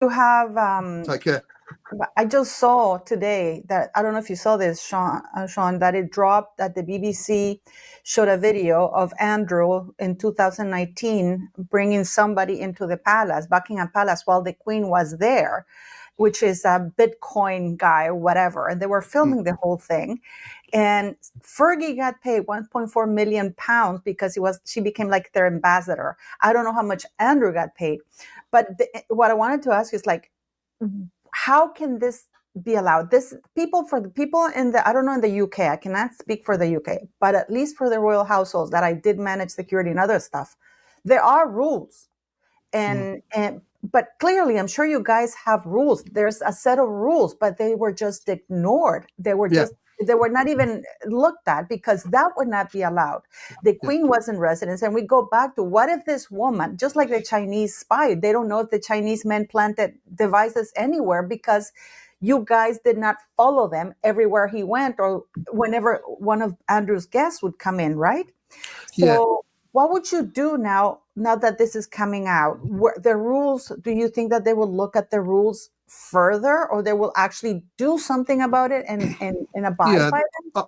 You have Take care. I just saw today that I don't know if you saw this, Sean, that it dropped that the BBC showed a video of Andrew in 2019 bringing somebody into the palace, Buckingham Palace, while the Queen was there, which is a Bitcoin guy or whatever, and they were filming the whole thing. And Fergie got paid 1.4 million pounds because she became like their ambassador. I don't know how much Andrew got paid, but what I wanted to ask is like, how can this be allowed? For the people in the, I don't know, in the UK, I cannot speak for the UK, but at least for the royal households that I did manage security and other stuff, there are rules. But clearly, I'm sure you guys have rules. There's a set of rules, but they were just ignored. Yeah. They were not even looked at because that would not be allowed. The Queen was in residence, and we go back to what if this woman, just like the Chinese spy, they don't know if the Chinese men planted devices anywhere because you guys did not follow them everywhere he went or whenever one of Andrew's guests would come in, right? Yeah. So what would you do now that this is coming out? The rules, do you think that they will look at the rules further or they will actually do something about it and abide by them?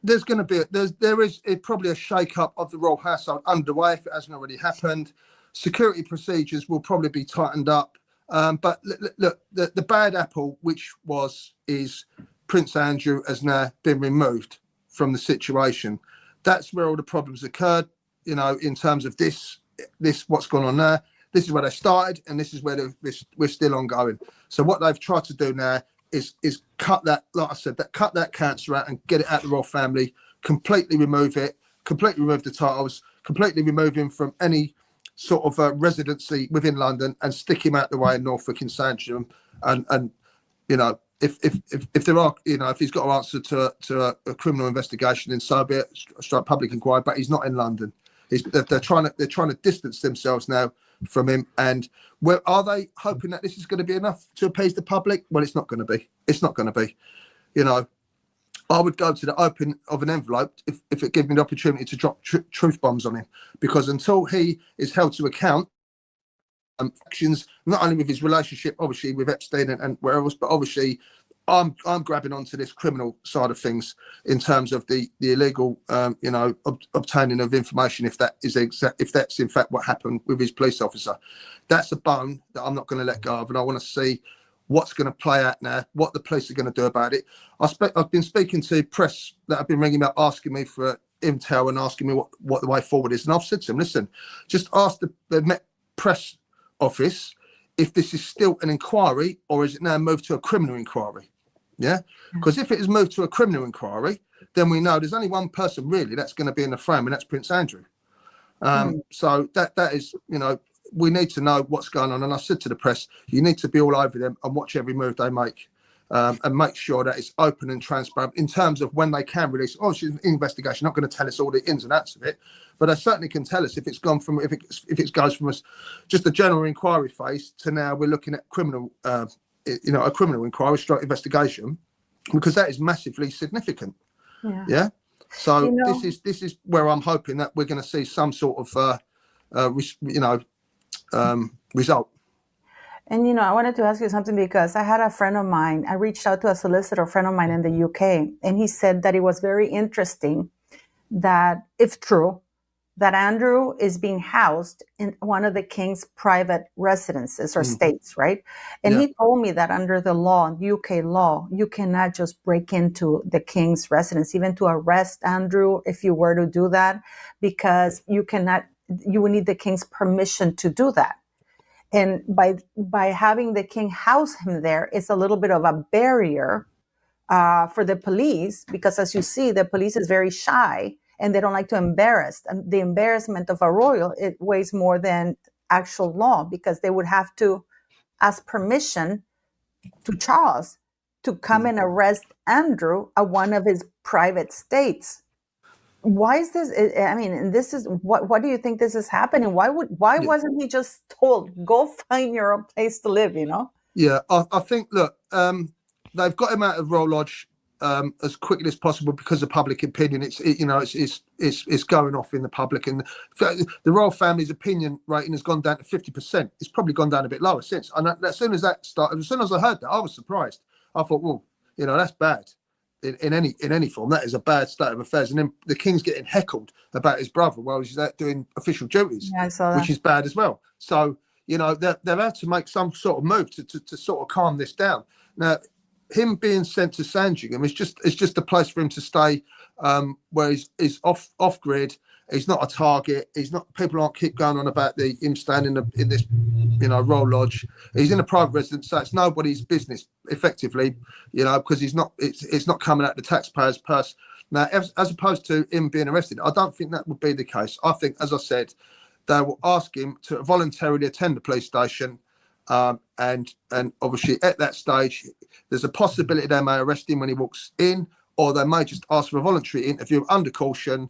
There's going to be there is probably a shake-up of the royal household underway if it hasn't already happened. Security procedures will probably be tightened up. But look, the bad apple, which is Prince Andrew, has now been removed from the situation. That's where all the problems occurred, in terms of this what's going on there. This is where they started, and this is where we're still ongoing. So what they've tried to do now is cut that, like I said, cut that cancer out and get it out of the royal family, completely remove it, completely remove the titles, completely remove him from any sort of residency within London, and stick him out the way in Norfolk in Sandringham. And if there are, if he's got to answer to a criminal investigation, then so be it, straight public inquiry. But he's not in London. They're trying to distance themselves now from him. And are they hoping that this is going to be enough to appease the public? Well, it's not going to be. It's not going to be. I would go to the open of an envelope if it gave me the opportunity to drop truth bombs on him, because until he is held to account, actions, not only with his relationship, obviously with Epstein and where else, but obviously I'm grabbing onto this criminal side of things in terms of the illegal, obtaining of information. If that's in fact what happened with his police officer, that's a bone that I'm not going to let go of, and I want to see what's going to play out now, what the police are going to do about it. I've been speaking to press that have been ringing me up, asking me for intel and asking me what the way forward is, and I've said to them, listen, just ask the Met press office if this is still an inquiry or is it now moved to a criminal inquiry. Yeah, because if it is moved to a criminal inquiry, then we know there's only one person really that's going to be in the frame, and that's Prince Andrew. So that is, we need to know what's going on. And I said to the press, you need to be all over them and watch every move they make, and make sure that it's open and transparent in terms of when they can release. Obviously, an investigation, not going to tell us all the ins and outs of it, but they certainly can tell us if it's gone from if it goes from just a general inquiry phase to now we're looking at criminal, a criminal inquiry, straight investigation, because that is massively significant. Yeah. So this is where I'm hoping that we're going to see some sort of result. And I wanted to ask you something, because I had a friend of mine, I reached out to a solicitor friend of mine in the UK, and he said that it was very interesting that, if true, that Andrew is being housed in one of the king's private residences or states, right? And he told me that under the law, UK law, you cannot just break into the king's residence, even to arrest Andrew if you were to do that, because you would need the king's permission to do that. And by having the king house him there, it's a little bit of a barrier for the police, because as you see, the police is very shy and they don't like to embarrass. And the embarrassment of a royal, it weighs more than actual law, because they would have to ask permission to Charles to come and arrest Andrew at one of his private states. Why is this? I mean, this is what do you think this is happening? Why wasn't he just told, go find your own place to live? Yeah, I think, look, they've got him out of Royal Lodge as quickly as possible because of public opinion. It's going off in the public, and the royal family's opinion rating has gone down to 50%. It's probably gone down a bit lower since. And as soon as that started, as soon as I heard that, I was surprised. I thought, well, that's bad in any form. That is a bad state of affairs. And then the king's getting heckled about his brother while he's out doing official duties, which is bad as well. So they've had to make some sort of move to sort of calm this down. Now, him being sent to Sandringham is just a place for him to stay, where he's off grid. He's not a target. People aren't keep going on about him staying in this royal lodge. He's in a private residence, so it's nobody's business effectively, because it's not coming out of the taxpayers' purse. Now, as opposed to him being arrested, I don't think that would be the case. I think, as I said, they will ask him to voluntarily attend the police station. And obviously at that stage, there's a possibility they may arrest him when he walks in, or they may just ask for a voluntary interview under caution,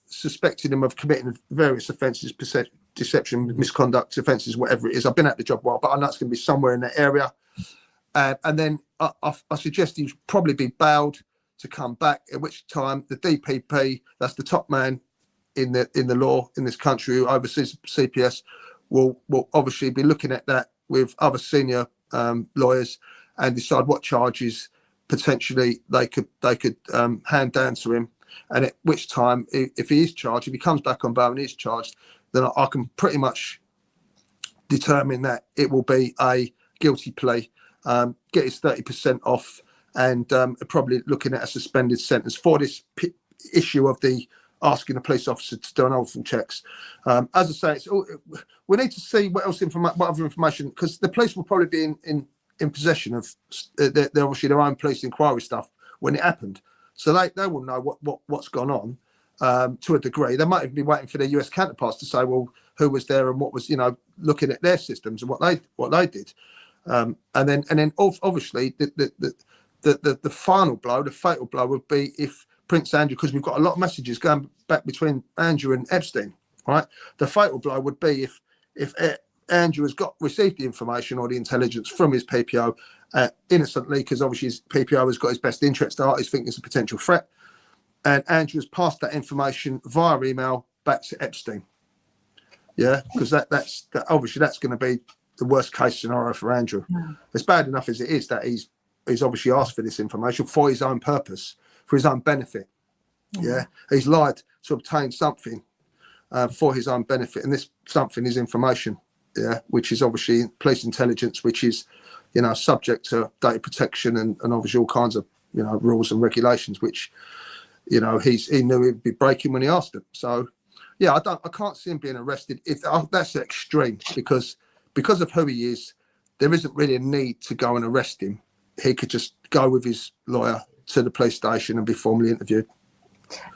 suspecting him of committing various offences, deception, misconduct offences, whatever it is. I've been at the job a while, but I know it's going to be somewhere in that area. And then I suggest he'd probably be bailed to come back, at which time the DPP, that's the top man in the law in this country who oversees CPS, will obviously be looking at that with other senior lawyers and decide what charges potentially they could hand down to him. And at which time, if he is charged, if he comes back on bail and is charged, then I can pretty much determine that it will be a guilty plea, get his 30% off, and probably looking at a suspended sentence for this issue of the asking the police officer to do an awful checks. As I say, we need to see what other information, because the police will probably be in possession of their obviously their own police inquiry stuff when it happened, so they will know what's gone on to a degree. They might even be waiting for their US counterparts to say, well, who was there and what was, looking at their systems and what they did, and then obviously the final blow, the fatal blow, would be if Prince Andrew, because we've got a lot of messages going back between Andrew and Epstein, right? The fatal blow would be if Andrew has received the information or the intelligence from his PPO innocently, because obviously his PPO has got his best interest at heart, he's thinking it's a potential threat, and Andrew has passed that information via email back to Epstein. Yeah, because that's obviously that's going to be the worst case scenario for Andrew. Yeah. It's bad enough as it is that he's obviously asked for this information for his own purpose, for his own benefit. Yeah, he's lied to obtain something for his own benefit, and this something is information. Yeah, which is obviously police intelligence, which is subject to data protection and obviously all kinds of rules and regulations, which he knew he'd be breaking when he asked him. So yeah, I can't see him being arrested. That's extreme, because of who he is, there isn't really a need to go and arrest him. He could just go with his lawyer to the police station and be formally interviewed.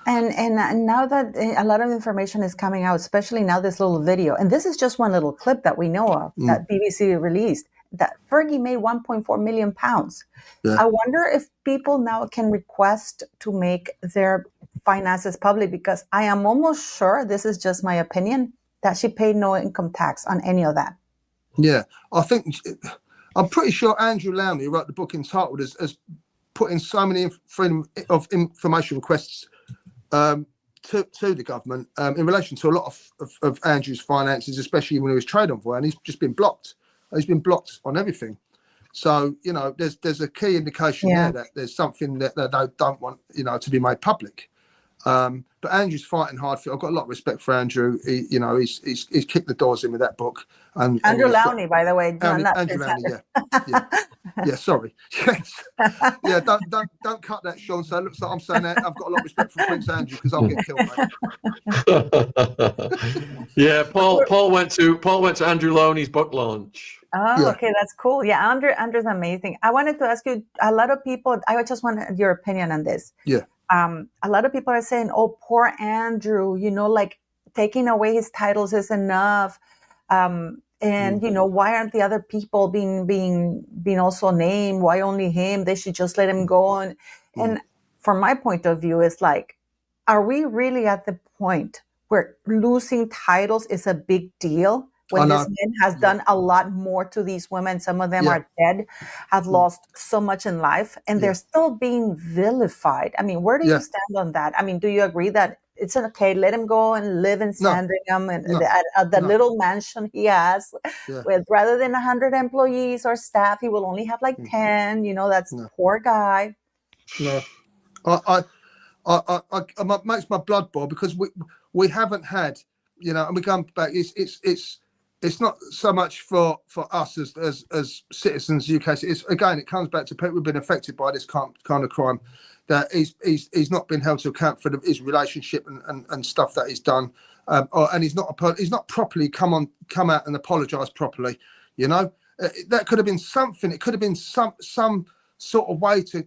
And now that a lot of information is coming out, especially now this little video, and this is just one little clip that we know of that BBC released, that Fergie made 1.4 million pounds. Yeah. I wonder if people now can request to make their finances public, because I am almost sure, this is just my opinion, that she paid no income tax on any of that. Yeah, I'm pretty sure Andrew Lowney, who wrote the book entitled, has put in so many freedom of information requests to the government in relation to a lot of Andrew's finances, especially when he was trade envoy, and he's just been blocked. He's been blocked on everything. So there's a key indication there that there's something that they don't want to be made public. But Andrew's fighting hard for it. I've got a lot of respect for Andrew. He's kicked the doors in with that book. And Andrew Lowney, by the way. Andrew Lowney, yeah. Sorry. Yes. Yeah. Don't cut that, Sean. So it looks like I'm saying that I've got a lot of respect for Prince Andrew, because I'll get killed, mate. Yeah. Paul went to Andrew Lowney's book launch. Oh, okay, that's cool. Yeah, Andrew's amazing. I wanted to ask you, a lot of people, I just wanted your opinion on this. Yeah. A lot of people are saying, oh, poor Andrew, like taking away his titles is enough. And why aren't the other people being also named? Why only him? They should just let him go. And from my point of view, it's like, are we really at the point where losing titles is a big deal? I when this know. man has done a lot more to these women. Some of them Yeah. are dead, have lost so much in life, and Yeah. they're still being vilified. I mean, where do you Yeah. stand on that? I mean, do you agree that it's okay, let him go and live in No. Sandringham and No. at the No. little mansion he has, Yeah. with rather than 100 employees or staff, he will only have like 10. That's No. poor guy. No. It makes my blood boil, because we haven't had, and we come back. It's not so much for us as citizens of the UK. It's, again, it comes back to people who've been affected by this kind of crime, that he's not been held to account for his relationship and stuff that he's done, and he's not properly come out and apologised properly. That could have been something. It could have been some sort of way to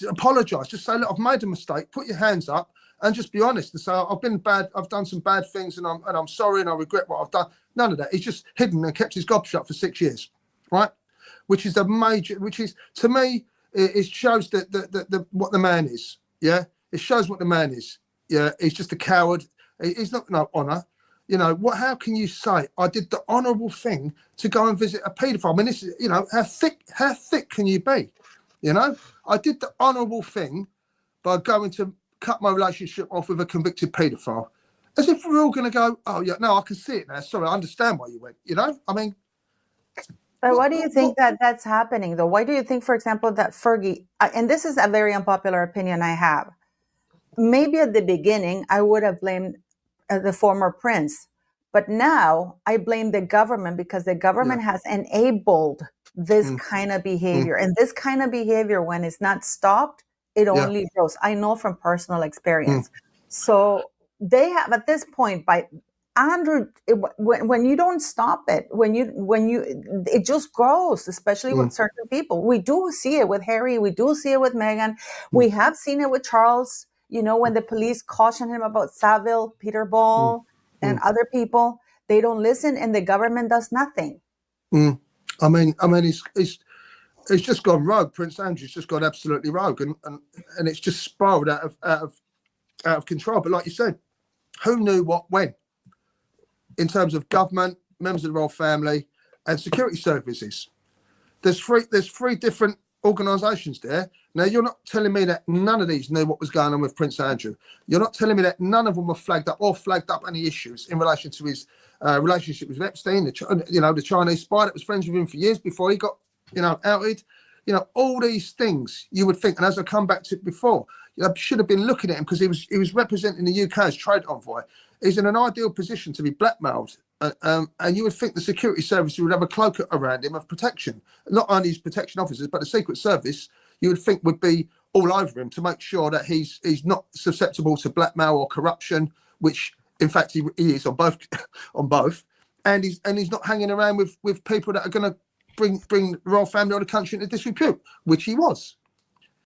apologise. Just say, look, I've made a mistake. Put your hands up and just be honest and say, I've been bad. I've done some bad things, and I'm sorry, and I regret what I've done. None of that. He's just hidden and kept his gob shut for 6 years, right? Which is to me, it shows that what the man is. Yeah, it shows what the man is. Yeah, he's just a coward. He's not no honour. How can you say I did the honourable thing to go and visit a paedophile? I mean, this is, how thick can you be? I did the honourable thing by going to cut my relationship off with a convicted paedophile. As if we're all going to go, oh yeah, no, I can see it now. Sorry, I understand why you went. I mean. But why do you think that's happening, though? Why do you think, for example, that Fergie, and this is a very unpopular opinion I have, maybe at the beginning I would have blamed the former prince, but now I blame the government, because the government has enabled this kind of behavior. And this kind of behavior, when it's not stopped, it only grows. I know from personal experience. So they have, at this point, by Andrew, when you don't stop it, it just grows, especially with certain people. We do see it with Harry. We do see it with Meghan. We have seen it with Charles. When the police caution him about Savile, Peter Ball, and other people, they don't listen, and the government does nothing. I mean, it's just gone rogue. Prince Andrew's just gone absolutely rogue, and it's just spiraled out of control. But like you said, who knew what when? In terms of government, members of the royal family, and security services, there's three different organisations there. Now, you're not telling me that none of these knew what was going on with Prince Andrew. You're not telling me that none of them were flagged up any issues in relation to his relationship with Epstein, the Chinese spy that was friends with him for years before he got, outed. All these things you would think, and as I come back to before, should have been looking at him, because he was representing the UK as trade envoy. He's in an ideal position to be blackmailed. And you would think the security service would have a cloak around him of protection. Not only his protection officers, but the Secret Service, you would think, would be all over him to make sure that he's not susceptible to blackmail or corruption, which in fact he is on both. And he's not hanging around with people that are going to bring the royal family or the country into disrepute, which he was.